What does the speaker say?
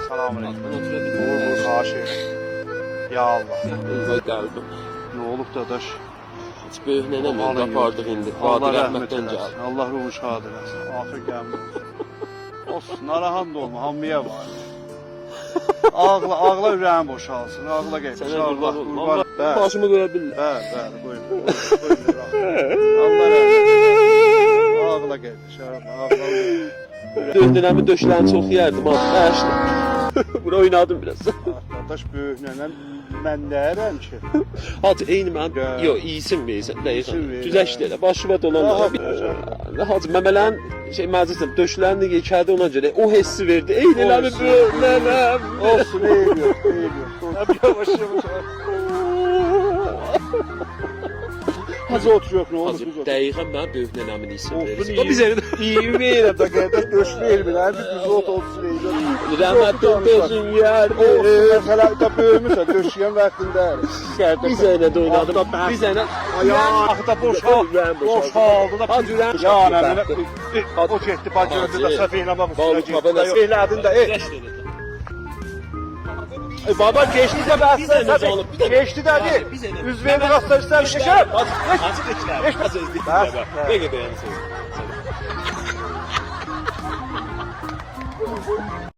Selamünaleyküm. Ben oturabilirim. Vur karşı. Ya Allah. Vay qəlbim. Ne olup dadaş? Heç böyük nənəm Vallahi qapardıq indi. Allah Vadi rahmet rəhmətdən eylesin. gəldi. Allah ruhu şad eylesin. Afiyet gelmiş. Olsun, narahat olma, hammiye var. Ağla ürəyin boşalsın, ağla geçmiş. Sənə qurban olum. Qurban. Allah Bəli, başımı qoya billər. bəli, buyurun. Allah rahmet eylesin. Ağla geçmiş, ağla. Döndünəmi döşlərini çox yerdim. Ağlaşdı. Bura oynadım biraz. Dadaş böyük nənəm mən deyərəm ki. Hacı eyni mən. Gəl. Yo, iyisin versən, İyisin dəqiqən. ver, Güzəşt elə. Başıma dolan. Hacı məmələrin məclisən döşlərini yekədi ona görə o hissi verdi. Eyni eləmi Olsun. böyük nənəm. Olsun, eyb yox, eyb yox. Hep yavaş yavaş. Hacı oturuyor, ne olur Hacı biz oturuyor. dəqiqən mən böyük nənəmin isim Olsun, verirsən. iyi. O bizə İyi verirəm da qardaş, döşməyir bilən, biz ot olsun eyb. rəhmət olsun yerdi. Olsun, məsələ da böyümüsən, döşüyən vaxtında. Biz elə də oynadım. Biz elə Ayaq da boş haldı da. Hacı ürəyim Ya çatdı nə, bəxti. o getdi, bacırdı da Hacı. səhv eləmək Balık üstünə baba getdi. Elədin də, Güzəşt elə. Baba geçti de ben Bir tane size alıp, bir tane- geçti dedi. Hadi, biz edelim. Yüz verdi rastlaşlar bir şey. Hacı geçler. Hacı Bas. geçler. Ne gibi yani?